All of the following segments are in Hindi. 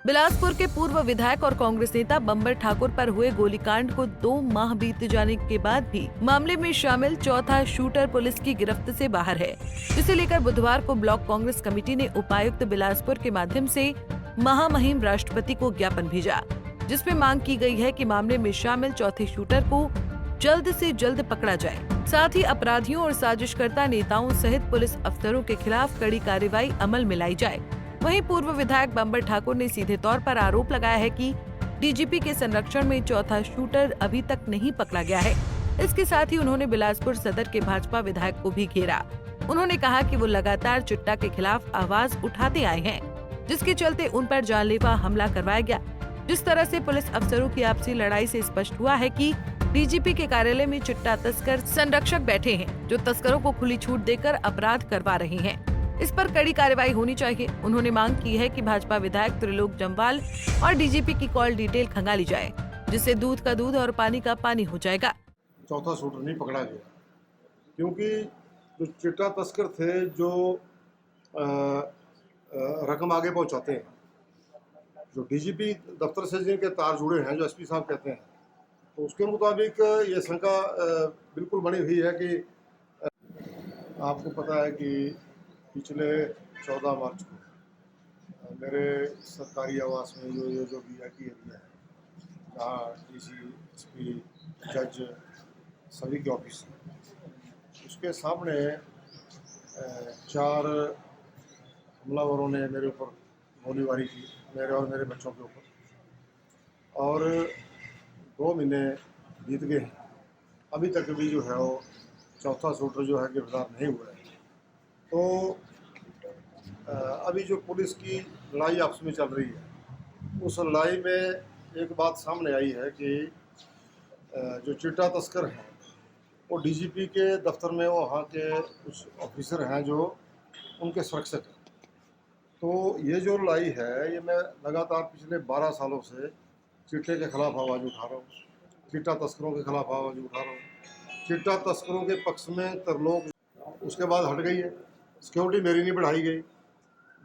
बिलासपुर के पूर्व विधायक और कांग्रेस नेता बंबर ठाकुर पर हुए गोलीकांड को 2 माह बीत जाने के बाद भी मामले में शामिल चौथा शूटर पुलिस की गिरफ्त से बाहर है, जिसे लेकर बुधवार को ब्लॉक कांग्रेस कमेटी ने उपायुक्त बिलासपुर के माध्यम से महामहिम राष्ट्रपति को ज्ञापन भेजा, जिसमें मांग की गई है कि मामले में शामिल चौथे शूटर को जल्द से जल्द पकड़ा जाए। साथ ही अपराधियों और साजिशकर्ता नेताओं सहित पुलिस अफसरों के खिलाफ कड़ी कार्रवाई अमल में लाई जाए। वहीं पूर्व विधायक बंबर ठाकुर ने सीधे तौर पर आरोप लगाया है कि डीजीपी के संरक्षण में चौथा शूटर अभी तक नहीं पकड़ा गया है। इसके साथ ही उन्होंने बिलासपुर सदर के भाजपा विधायक को भी घेरा। उन्होंने कहा कि वो लगातार चिट्टा के खिलाफ आवाज उठाते आए हैं, जिसके चलते उन पर जानलेवा हमला करवाया गया। जिस तरह से पुलिस अफसरों की आपसी लड़ाई से स्पष्ट हुआ है कि डीजीपी के कार्यालय में चिट्टा तस्कर संरक्षक बैठे हैं, जो तस्करों को खुली छूट देकर अपराध करवा रहे हैं। इस पर कड़ी कार्रवाई होनी चाहिए। उन्होंने मांग की है कि भाजपा विधायक त्रिलोक जम्वाल और डीजीपी की कॉल डिटेल खंगाली जाए, जिससे दूध का दूध और पानी का पानी हो जाएगा। चौथा शूटर नहीं पकड़ा गया क्योंकि जो चिट्टा तस्कर थे जो रकम आगे पहुंचाते हैं, जो डीजीपी दफ्तर से जिनके तार जुड़े हैं, जो एसपी साहब कहते हैं, तो उसके मुताबिक ये शंका बिल्कुल बनी हुई है कि आपको पता है कि पिछले 14 मार्च को मेरे सरकारी आवास में जो वीआईपी एरिया है, जहाँ डीसी, एसपी, जज सभी के ऑफिस हैं, उसके सामने 4 हमलावरों ने मेरे ऊपर गोलीबारी की, मेरे और मेरे बच्चों के ऊपर। और 2 महीने बीत गए हैं, अभी तक भी जो है वो चौथा शूटर जो है गिरफ्तार नहीं हुआ है। तो अभी जो पुलिस की लड़ाई आपस में चल रही है, उस लड़ाई में एक बात सामने आई है कि जो चिट्टा तस्कर हैं वो डीजीपी के दफ्तर में वहाँ के कुछ ऑफिसर हैं जो उनके सुरक्षक हैं। तो ये जो लड़ाई है, ये मैं लगातार पिछले 12 सालों से चिट्टे के खिलाफ आवाज़ उठा रहा हूँ, चिट्टा तस्करों के खिलाफ आवाज़ उठा रहा हूँ। चिट्टा तस्करों के पक्ष में त्रिलोक, उसके बाद हट गई है, सिक्योरिटी मेरी नहीं बढ़ाई गई,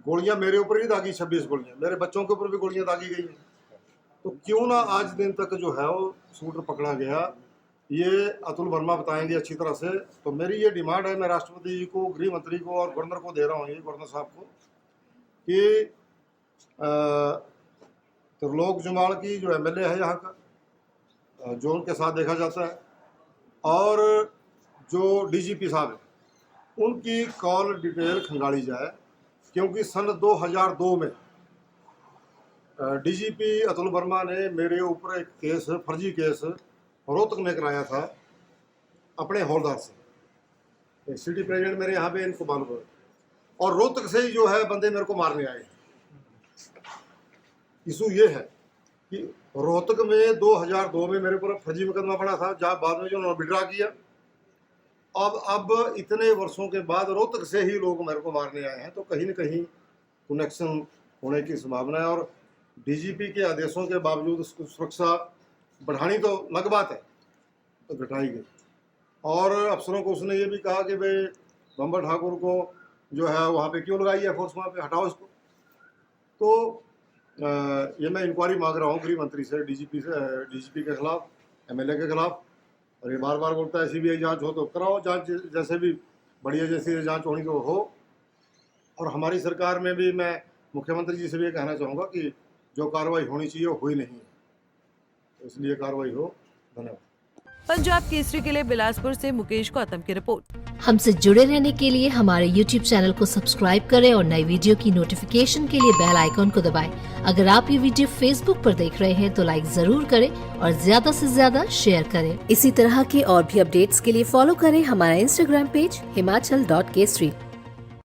गोलियां मेरे ऊपर ही दागी, 26 गोलियां मेरे बच्चों के ऊपर भी गोलियां दागी गई हैं। तो क्यों ना आज दिन तक जो है वो शूटर पकड़ा गया, ये अतुल वर्मा बताएंगे अच्छी तरह से। तो मेरी ये डिमांड है, मैं राष्ट्रपति जी को, गृह मंत्री को और गवर्नर को दे रहा हूँ, ये गवर्नर साहब को, कि त्रिलोक जम्वाल की जो एमएलए है यहाँ का, जो उनके साथ देखा जाता है, और जो डीजीपी साहब है, उनकी कॉल डिटेल खंगाली जाए। क्योंकि सन 2002 में डीजीपी अतुल वर्मा ने मेरे ऊपर एक केस, फर्जी केस रोहतक में कराया था अपने हौलदार से। सिटी प्रेसिडेंट मेरे यहाँ पे, इनको मालूम है, और रोहतक से ही जो है बंदे मेरे को मारने आए। इशू ये है कि रोहतक में 2002 में मेरे ऊपर फर्जी मुकदमा पड़ा था, जहाँ बाद में जो उन्होंने विड्रा किया। अब इतने वर्षों के बाद रोहतक से ही लोग मेरे को मारने आए हैं, तो कहीं न कहीं कनेक्शन होने की संभावना है। और डीजीपी के आदेशों के बावजूद उसको सुरक्षा बढ़ानी तो अलग बात है, तो घटाई गई। और अफसरों को उसने ये भी कहा कि भाई बंबर ठाकुर को जो है वहाँ पे क्यों लगाई है फोर्स, वहाँ पे हटाओ इसको। तो ये मैं इंक्वायरी मांग रहा हूँ गृह मंत्री से, डीजीपी के खिलाफ, एमएलए के खिलाफ। और ये बार बार बोलता है सीबीआई जांच हो तो कराओ, जांच जैसे भी बढ़िया जैसी जांच होनी तो हो। और हमारी सरकार में भी मैं मुख्यमंत्री जी से भी ये कहना चाहूँगा कि जो कार्रवाई होनी चाहिए वो हुई नहीं है, तो इसलिए कार्रवाई हो। धन्यवाद। पंजाब केसरी के लिए बिलासपुर से मुकेश गौतम की रिपोर्ट। हमसे जुड़े रहने के लिए हमारे YouTube चैनल को सब्सक्राइब करें और नई वीडियो की नोटिफिकेशन के लिए बेल आइकॉन को दबाएं। अगर आप ये वीडियो Facebook पर देख रहे हैं तो लाइक जरूर करें और ज्यादा से ज्यादा शेयर करें। इसी तरह के और भी अपडेट्स के लिए फॉलो करें हमारा Instagram पेज himachal.kesri।